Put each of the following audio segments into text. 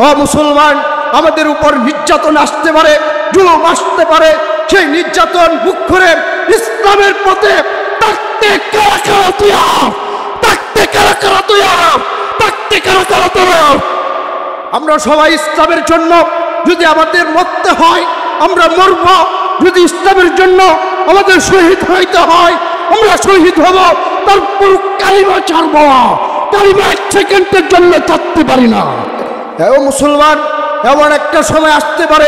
ও মুসলমান, আমাদের উপর নির্যাতন আসতে পারে, জুলুম আসতে পারে, সেই নির্যাতন মুখ করে ইসলামের পথে থাকতে কারা কারা তৈয়ার, থাকতে কারা কারা তৈয়ার, থাকতে কারা কারা তৈয়ার। আমরা সবাই ইসলামের জন্য যদি আমাদের মরতে হয় আমরা মরব, যদি ইসলামের জন্য আমাদের শহীদ হইতে হয় আমরা শহীদ হব, তারপর কালিমা ছাড়ব, কালিমা এক সেকেন্ডের জন্য থাকতে পারি না। ও মুসলমান, এমন একটা সময় আসতে পারে,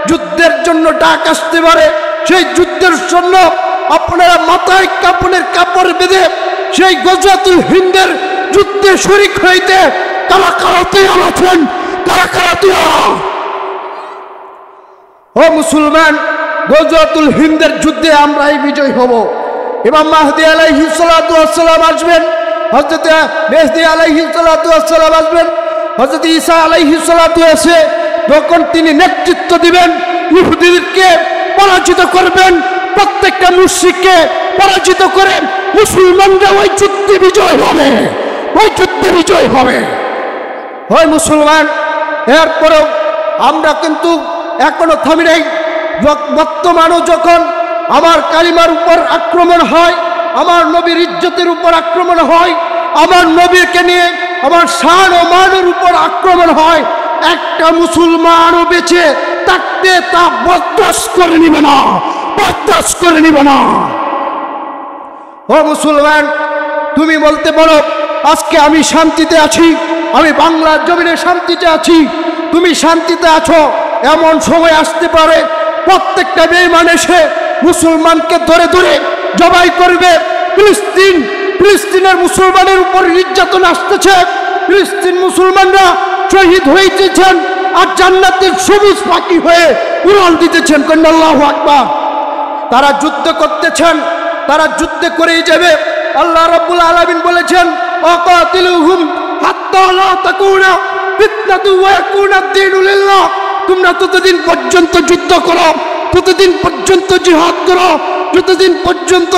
যুদ্ধের জন্য ডাক আসতে পারে, সেই যুদ্ধের জন্য আপনারা মাথায় কাপড়ের কাপড় বেঁধে সেই গজওয়াতুল হিন্দের যুদ্ধে শরীক হইতে কারা কারা তৈয়ার আছেন, কারা কারা তৈয়ার? ও মুসলমান, গজওয়াতুল হিন্দের যুদ্ধে আমরাই বিজয় হব। ইমাম মাহদী আলাইহিস সালাতু ওয়াস সালাম আসবেন, হযরত মেহদী আলাইহিস সালাতু ওয়াস সালাম আসবেন, হযরত ঈসা আলাইহিস সালাতু আসে, তখন তিনি নেতৃত্ব দিবেন, ইহুদিদেরকে পরাজিত করবেন, প্রত্যেকটা মুশরিককে পরাজিত করে মুসলমানরা ওই যুদ্ধে বিজয় হবে, ওই যুদ্ধে বিজয় হবে। ওই মুসলমান, এরপরেও আমরা কিন্তু এখনো থামি নাই। বর্তমানও যখন আমার কালিমার উপর আক্রমণ হয়, আমার নবীর ইজ্জতের উপর আক্রমণ হয়, আমার নবীকে নিয়ে আমার শান ও মানের উপর আক্রমণ হয়, একটা মুসলমানও বেঁচে থাকতে তা বরদাস্ত করে নিবে না, বরদাস্ত করে নিবে না। ও মুসলমান, তুমি বলতে পারো আজকে আমি শান্তিতে আছি, আমি বাংলার জমিনে শান্তিতে আছি, তুমি শান্তিতে আছো। এমন সময় আসতে পারে প্রত্যেকটা বেঈমান এসে মুসলমানকে ধরে ধরে জবাই করবে। ফিলিস্তিনের মুসলমানের উপর নির্যাতন আসতেছে, ফিলিস্তিন মুসলমানরা শহীদ হইতেছেন আর জান্নাতের সবুজ পাখি হয়ে উড়াল দিতেছেন। আল্লাহু আকবার। তারা যুদ্ধ করতেছেন, তারা যুদ্ধ করেই যাবে। আল্লাহ রাব্বুল আলামিন বলেছেন, ওয়াকাতিলুহুম হাত্তা লা তাকুনা ফিতনাতু ওয়া ইয়াকুনা দ্বীনু লিল্লাহ। তোমরা ততদিন পর্যন্ত যুদ্ধ করো, ততদিন পর্যন্ত জিহাদ করো, যতদিন পর্যন্ত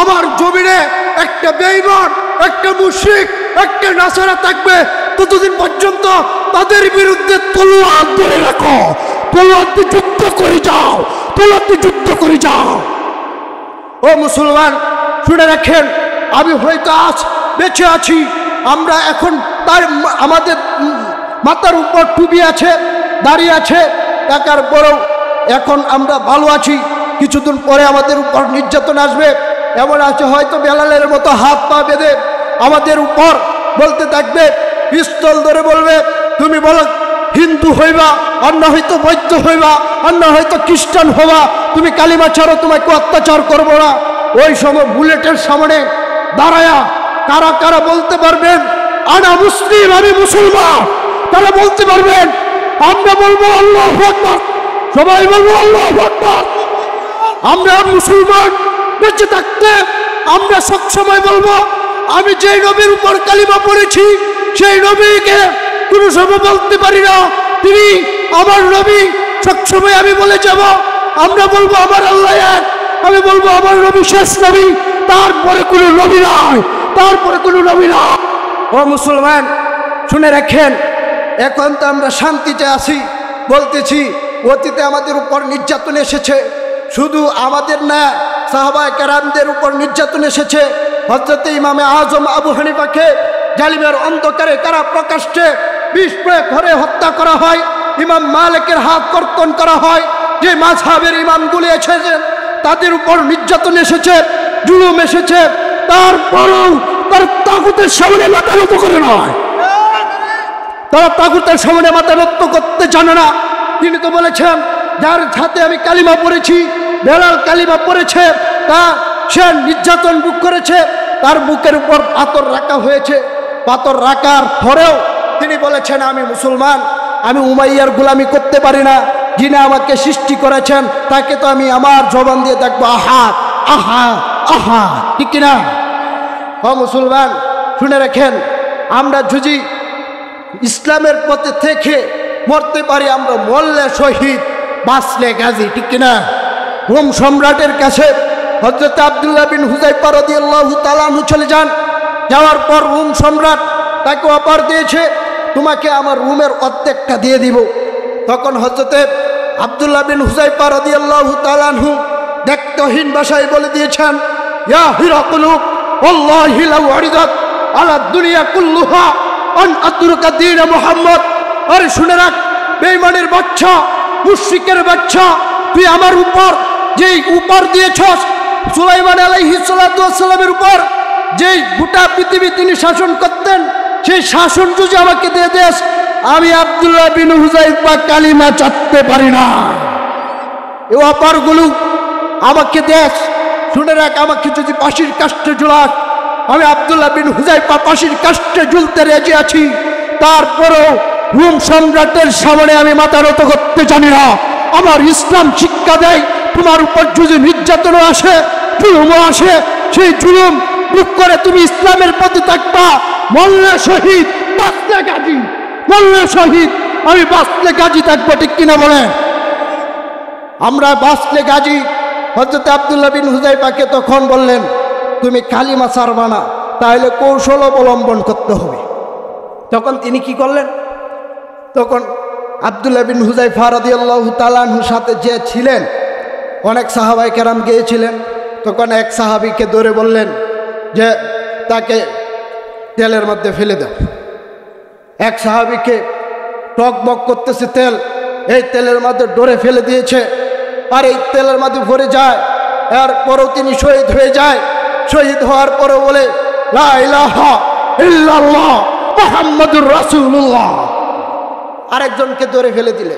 আমার জমিনে একটা বেঈমান, একটা মুশরিক, একটা নাসারা থাকবে, ততদিন পর্যন্ত তাদের বিরুদ্ধে তলোয়ার ধরে রাখো, তলোয়ার দিয়ে যুদ্ধ করে যাও, তলোয়ার দিয়ে যুদ্ধ করে যাও। ও মুসলমান, শুনে রাখেন, আমি হয়তো আজ বেঁচে আছি, আমরা এখন তার আমাদের মাথার উপর টুপি আছে, দাঁড়িয়ে আছে, টাকার বড় এখন আমরা ভালো আছি, কিছুদিন পরে আমাদের উপর নির্যাতন আসবে। এমন আছে হয়তো বেলালের মতো হাত পা বেঁধে আমাদের উপর বলতে থাকবে, পিস্তল ধরে বলবে, তুমি বলো হিন্দু হইবা, অন্য হয়তো বৌদ্ধ হইবা, অন্য হয়তো খ্রিস্টান হবা, তুমি কালিমা ছাড়ো, তোমাকে অত্যাচার করবো না। ওই সময় বুলেটের সামনে দাঁড়ায়া কারা কারা বলতে পারবেন আনা মুসলিম, আমি মুসলমান, তারা বলতে পারবেন। আমরা বলবো আল্লাহু আকবার, সবাই বলবো আল্লাহু আকবার। আমরা মুসলমান বেঁচে থাকতে আমরা সবসময় বলবো, আমি যেই নবীর উপর কালিমা পড়েছি সেই নবীকে কোনো সময় বলতে পারি না তিনি আমার নবী, সবসময় আমি বলে যাব। আমরা বলবো আমার আল্লাহ এক, আমি বলবো আমার নবী শেষ নবী, তারপরে কোনো নবী নয়, তারপরে কোনো নবী নয়। ও মুসলমান, শুনে রাখেন, এখন তো আমরা শান্তিতে আছি, বলতেছি অতীতে আমাদের উপর নির্যাতন এসেছে, শুধু আমাদের না, সাহাবায়ে কেরামদের উপর নির্যাতন এসেছে। হযরত ইমামে আজম আবু হানিফাকে জালিমের অন্ধকারে কারা প্রকাশ্যে বিষ প্রয়োগ করে হত্যা করা হয়, ইমাম মালিকের হাত কর্তন করা হয়। যে মাযহাবের ইমামগুলি এসেছেন তাদের উপর নির্যাতন এসেছে, জুলুম এসেছে, তারপরও তার তাগুতের সামনে মাথা নত করে নয়, তারা তাগুতের সামনে মাথা নত করতে জানে না। তিনি তো বলেছেন, যার হাতে আমি কালিমা পড়েছি, বেলাল কালিমা পড়েছে, তা সে নির্যাতন বুক করেছে, তার বুকের উপর পাথর রাখা হয়েছে। পাথর রাখার পরেও তিনি বলেছেন, আমি মুসলমান, আমি উমাইয়ার গোলামি করতে পারি না, যিনি আমাকে সৃষ্টি করেছেন তাকে তো আমি আমার জবান দিয়ে দেখবো আহা আহা আহা, ঠিক কিনা? ও মুসলমান, শুনে রাখেন, আমরা যদি ইসলামের পথে থেকে মরতে পারি, আমরা মরলে শহীদ, বাঁচলে গাজী, ঠিক কিনা? রোম সম্রাটের কাছে হযরত আব্দুল্লাহ বিন হুযাইফা রাদিয়াল্লাহু তাআলা আনহু চলে যান। যাওয়ার পর রোম সম্রাট তাকে অফার দিয়েছে, তোমাকে আমার রুমের অর্ধেকটা দিয়ে দিব। তখন হযরতে আব্দুল্লাহ বিন হুযায়ফা রাদিয়াল্লাহু তাআলা আনহু দেখতহীন ভাষায় বলে দিয়েছেন, ইয়া হিরাকুলু ওয়াল্লাহি লাউ আরিদাত আলা দুনিয়া কুল্লুহা আন আতরুকা দীন মুহাম্মদ। আরে শুনে রাখ বেঈমানের বাচ্চা, মুশরিকের বাচ্চা, তুই আমার উপর যেই উপর দিয়েছস সুলাইমান আলাইহিস সালাতু ওয়াস সালামের উপর যেই গোটা পৃথিবী তিনি শাসন করতেন, সেই শাসন যদি আমাকে দিয়ে দেস, আমি আব্দুল্লাহ বিন হুযায়ফা কালিমা চাটতে পারি না। এই অপারগুলো আমাকে দেশ। শুনে রাখ, আমাকে যদি ফাঁসির কাষ্ঠে ঝুলাস, আমি আব্দুল্লাহ বিন হুযায়ফা ফাঁসির কাষ্ঠে ঝুলতে রাজি আছি। তারপরেও রোম সম্রাটের সামনে আমি মাথা নত করতে জানি না। আমার ইসলাম শিক্ষা দেয়, তোমার উপর যদি নির্যাতন আসে, জুলুম আসে, সেই জুলুম বুক করে তুমি ইসলামের পথে থাকবা। মরলে শহীদ, বাঁচলে গাজী। মরলে শহীদ, আমি বাঁচলে গাজী থাকবো, ঠিক কিনা বলে? আমরা বাঁচলে গাজী। হযরত আব্দুল্লাহ বিন হুযায়ফাকে তখন বললেন, তুমি কালিমা ছাড়বা না, তাহলে কৌশল অবলম্বন করতে হবে। তখন তিনি কি করলেন? তখন আব্দুল্লাহ বিন হুযায়ফা রাদিয়াল্লাহু তাআলা আনহুর সাথে যে ছিলেন, অনেক সাহাবায়ে কেরাম গিয়েছিলেন। তখন এক সাহাবীকে ধরে বললেন যে তাকে তেলের মধ্যে ফেলে দাও। এক সাহাবীকে টকবক করতেছে তেল, এই তেলের মধ্যে ডোরে ফেলে দিয়েছে, আর এই তেলের মধ্যে ভরে যায়। এরপরেও তিনি শহীদ হয়ে যায়। শহীদ হওয়ার পরে বলে, লা ইলাহা ইল্লাল্লাহ মুহাম্মাদুর রাসূলুল্লাহ। আরেকজনকে ধরে ফেলে দিলে।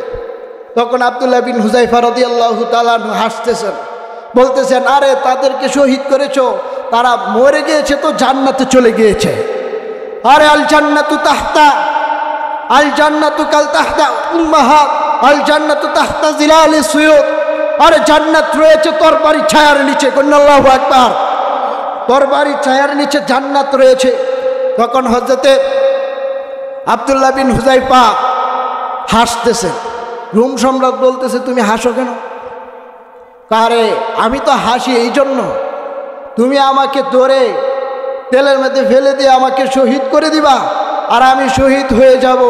তখন আব্দুল্লাহ বিন হুযায়ফা রাদিয়াল্লাহু তাআলা হাসতেছেন, বলতেছেন, আরে তাদেরকে শহীদ করেছো, তারা মরে গিয়েছে তো জান্নাতে চলে গিয়েছে। আরে আল জান্নাতু তাহতা, আল জান্নাতু কাল তাহতা উম্মাহাত, আল জান্নাতু তাহতা জিলালিস সুয়ুত। আরে জান্নাত রয়েছে তরবারির ছায়ার নিচে। আল্লাহু আকবার। তরবারির ছায়ার নিচে জান্নাত রয়েছে। তখন হযরতে আব্দুল্লাহ বিন হুযায়ফা হাসতেছে। রোম সম্রাট বলতেছে, তুমি হাসো কেন? কারে আমি তো হাসি এই জন্য, তুমি আমাকে ধরে তেলের মধ্যে ফেলে দিয়ে আমাকে শহীদ করে দিবা, আর আমি শহীদ হয়ে যাব,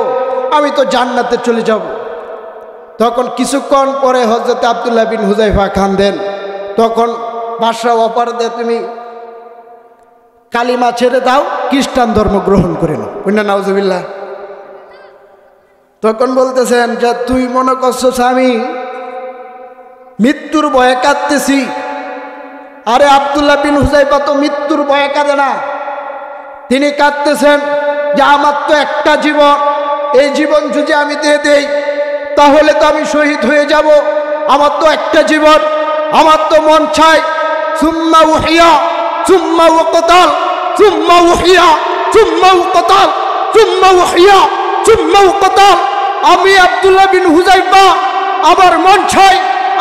আমি তো জান্নাতে চলে যাব। তখন কিছুক্ষণ পরে হযরত আব্দুল্লাহ বিন হুযায়ফা কাঁদেন। তখন বাদশাহ অফার দেয়, তুমি কালিমা ছেড়ে দাও, খ্রিস্টান ধর্ম গ্রহণ করে নাও। কন্যা নাউজুবিল্লাহ। তখন বলতেছেন যে তুই মনে করছিস আমি মৃত্যুর ভয়ে কাঁদতেছি। আরে আব্দুল্লাহ বিন হুযায়ফা তো মৃত্যুর ভয়ে কাঁদে না, তিনি কাঁদতেছেন যে আমার তো একটা জীবন, এই জীবন যদি আমি দিয়ে দেই তাহলে তো আমি শহীদ হয়ে যাব। আমার তো একটা জীবন, আমার তো মন চাই সুম্মা উহিয়া সুম্মা ওয়াকতাল সুম্মা উহিয়া সুম্মা ওয়াকতাল সুম্মা উহিয়া সুম্মা ওয়াকতাল। আমি আব্দুল্লাহ বিন হুযায়ফা, আমার মন চাই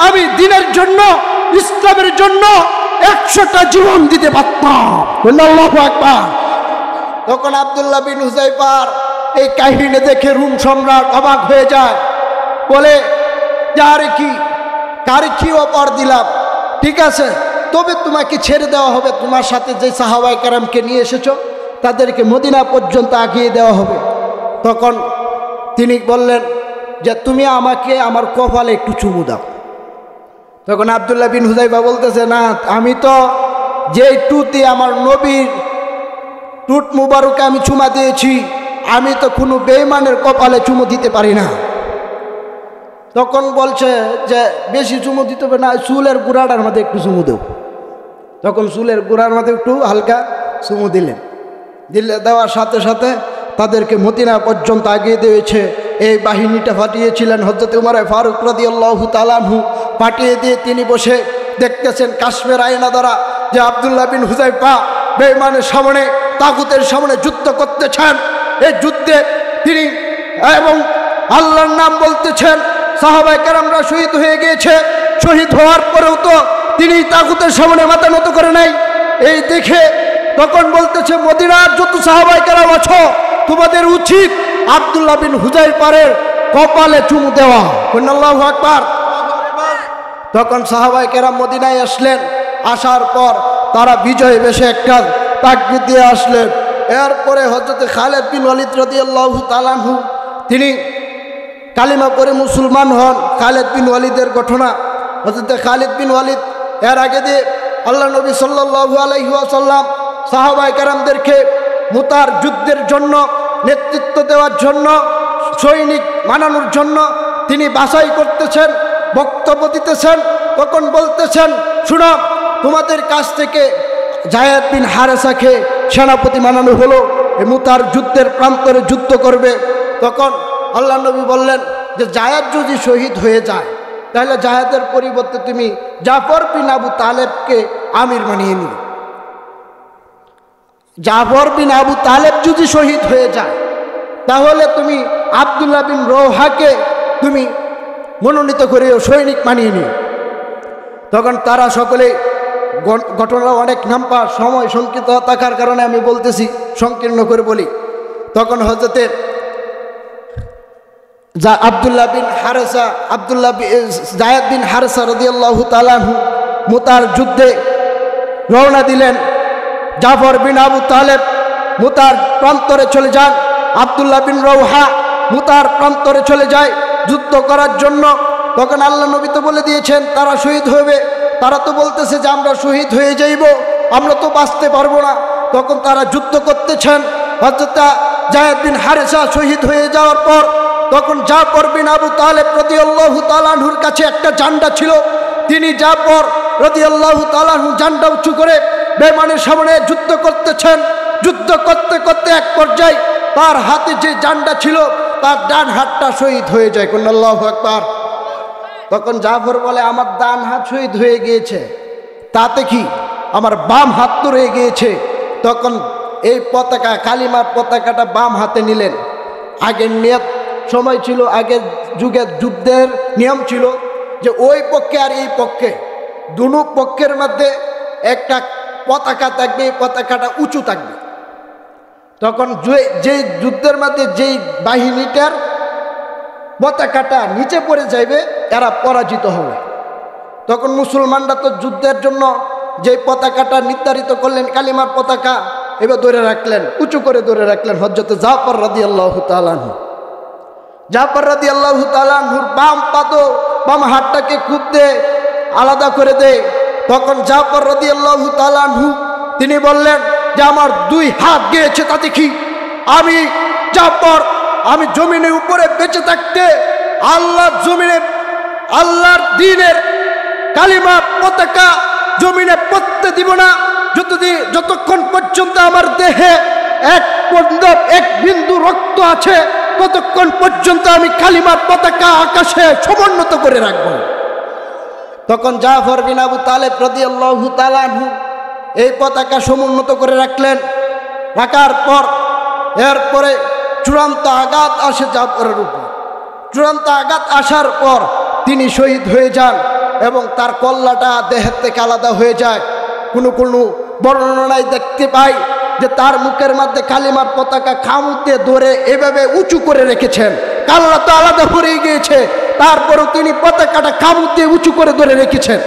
আমি দ্বীনের জন্য, ইসলামের জন্য 100টা জীবন দিতে পারতাম। আল্লাহু আকবার। তখন আব্দুল্লাহ বিন হুযায়ফার এই কাহিনী দেখে রোম সম্রাট অবাক হয়ে যায়, বলে যারে কি কারে কি অপর দিলাম, ঠিক আছে, তবে তোমাকে ছেড়ে দেওয়া হবে, তোমার সাথে যে সাহাবায়ে কেরামকে নিয়ে এসেছো তাদেরকে মদিনা পর্যন্ত আগিয়ে দেওয়া হবে। তখন তিনি বললেন যে তুমি আমাকে আমার কপালে একটু চুমু দাও। তখন আব্দুল্লাহ বিন হুযায়ফা বলতেছে, না, আমি তো যেই টুতে আমার নবীর টুট মুবারকে আমি চুমা দিয়েছি, আমি তো কোনো বেঈমানের কপালে চুমু দিতে পারি না। তখন বলছে যে বেশি চুমু দিতে হবে না, চুলের গোড়াটার মধ্যে একটু চুমু দেও। তখন চুলের গোড়ার মধ্যে একটু হালকা চুমু দিলেন। দেওয়ার সাথে সাথে তাদেরকে মদিনা পর্যন্ত আগিয়ে দিয়েছে। এই বাহিনীটা পাঠিয়েছিলেন হযরত উমর ফারুক রাদিয়াল্লাহু তাআলা আনহু। পাঠিয়ে দিয়ে তিনি বসে দেখতেছেন কাশ্মীর আয়না দ্বারা যে আব্দুল্লাহ বিন হুযায়ফা বেঈমানের সামনে, তাগুতের সামনে যুদ্ধ করতেছেন। এই যুদ্ধে তিনি এবং আল্লাহর নাম বলতেছেন। সাহাবায়ে কেরামরা শহীদ হয়ে গিয়েছে। শহীদ হওয়ার পরেও তো তিনি তাগুতের সামনে মাথা নত করে নাই। এই দেখে তখন বলতেছে, মদিনার যত সাহাবায়ে কেরাম আছো, তোমাদের উচিত আব্দুল্লাহ বিন হুযায়ফার কপালে চুমু দেওয়া। আল্লাহু আকবার। তখন সাহাবায়ে কেরাম মদিনায় আসলেন। আসার পর তারা বিজয় বেশে একটা তাকবীর দিয়ে আসলেন। এরপরে হযরত খালিদ বিন ওয়ালিদ রাদিয়াল্লাহু তাআলা আনহু তিনি কালিমা পড়ে মুসলমান হন। খালিদ বিন ওয়ালিদের ঘটনা, হযরত খালিদ বিন ওয়ালিদ এর আগে দিয়ে আল্লাহ নবী সাল্লাল্লাহু আলাইহি ওয়াসাল্লাম সাহাবায়ে কেরামদেরকে মুতার যুদ্ধের জন্য নেতৃত্ব দেওয়ার জন্য, সৈনিক বানানোর জন্য তিনি বাছাই করতেছেন, বক্তব্য দিতেছেন। তখন বলতেছেন, শুনো, তোমাদের কাছ থেকে যায়েদ বিন হারেসাকে সেনাপতি বানানো হলো, এই মুতার যুদ্ধের প্রান্তরে যুদ্ধ করবে। তখন আল্লাহ নবী বললেন যে যায়েদ যদি শহীদ হয়ে যায় তাহলে যায়েদের পরিবর্তে তুমি জাফর বিন আবু তালেবকে আমির বানিয়ে নিও। জাফর বিন আবু তালেব যদি শহীদ হয়ে যায় তাহলে তুমি আব্দুল্লাহ বিন রওহাকে তুমি মনোনীত করে সৈনিক বানিয়ে নিও। তখন তারা সকলে, ঘটনা অনেক নাম্পা, সময় সংক্ষিপ্ত থাকার কারণে আমি বলতেছি, সংকীর্ণ করে বলি। তখন হযরতে আব্দুল্লাহ বিন হারেসা, যায়েদ বিন হারেসা রাদিয়াল্লাহু তাআলা আনহু মুতার যুদ্ধে রওনা দিলেন। জাফর বিন আবু তালেব মুতার প্রান্তরে চলে যান, আব্দুল্লাহ বিন রওহা মুতার প্রান্তরে চলে যায় যুদ্ধ করার জন্য। তখন আল্লাহ নবী তো বলে দিয়েছেন তারা শহীদ হবে, তারা তো বলতেছে যে আমরা শহীদ হয়ে যাইব, আমরা তো বাঁচতে পারবো না। তখন তারা যুদ্ধ করতেছেন। হযরত যায়েদ বিন হারেসা শহীদ হয়ে যাওয়ার পর তখন জাফর বিন আবু তালেব রাদিয়াল্লাহু তাআলা আনহুর কাছে একটা জান্ডা ছিল। তিনি জাফর রাদিয়াল্লাহু তাআলা আনহু জান্ডা উঁচু করে বেঈমানের সামনে যুদ্ধ করতেছেন। যুদ্ধ করতে করতে এক পর্যায়ে তার হাতে যে জান্ডা ছিল তার ডান হাতটা শহীদ হয়ে যায়। আল্লাহু আকবার। তখন জাফর বলে, আমার ডান হাত শহীদ হয়ে গিয়েছে, তাতে কি, আমার বাম হাত তো রয়ে গিয়েছে। তখন এই পতাকা, কালিমার পতাকাটা বাম হাতে নিলেন। আগের নিয়ত সময় ছিল, আগের যুগের যুদ্ধের নিয়ম ছিল যে ওই পক্ষে আর এই পক্ষে, দুনো পক্ষের মধ্যে একটা পতাকা থাকবে, এই পতাকাটা উঁচু থাকবে। তখন যে যুদ্ধের মধ্যে যেই বাহিনীটার পতাকাটা নিচে পড়ে যাইবে এরা পরাজিত হবে। তখন মুসলমানরা তো যুদ্ধের জন্য যে পতাকাটা নির্ধারিত করলেন, কালিমার পতাকা, এবার ধরে রাখলেন, উঁচু করে ধরে রাখলেন হযরত জাফর রাদিয়াল্লাহু তাআলা আনহু। জাফর রাদিয়াল্লাহু তাআলা আনহুর বাম পাদো, বাম হাতটাকে খুব দে আলাদা করে দেয়। তখন জাফর রাদিয়াল্লাহু তাআলা আনহু তিনি বললেন যে আমার দুই হাত গিয়েছে, তাতে কি, আমি জাফর, আমি জমিনের উপরে বেঁচে থাকতে আল্লাহর জমিনে, আল্লাহর দ্বীনের কালিমা পতাকা জমিনে পড়তে দিব না যতক্ষণ পর্যন্ত আমার দেহে এক বিন্দু রক্ত আছে, ততক্ষণ পর্যন্ত আমি কালিমার পতাকা আকাশে সমুন্নত করে রাখব। তখন জাফর বিন আবু তালেব রাদিয়াল্লাহু তাআলা আনহু এই পতাকা সমুন্নত করে রাখলেন। রাখার পর এরপরে চূড়ান্ত আঘাত আসে জাফরের উপর। চূড়ান্ত আঘাত আসার পর তিনি শহীদ হয়ে যান এবং তার কল্লাটা দেহের থেকে আলাদা হয়ে যায়। কোনো কোনো বর্ণনায় দেখতে পাই যে তার মুখের মধ্যে কালিমার পতাকা খামুতে ধরে এভাবে উঁচু করে রেখেছেন। কাল্লা তো আলাদা হয়ে গিয়েছে, তারপরও তিনি পতাকাটা খামুতে উঁচু করে ধরে রেখেছেন।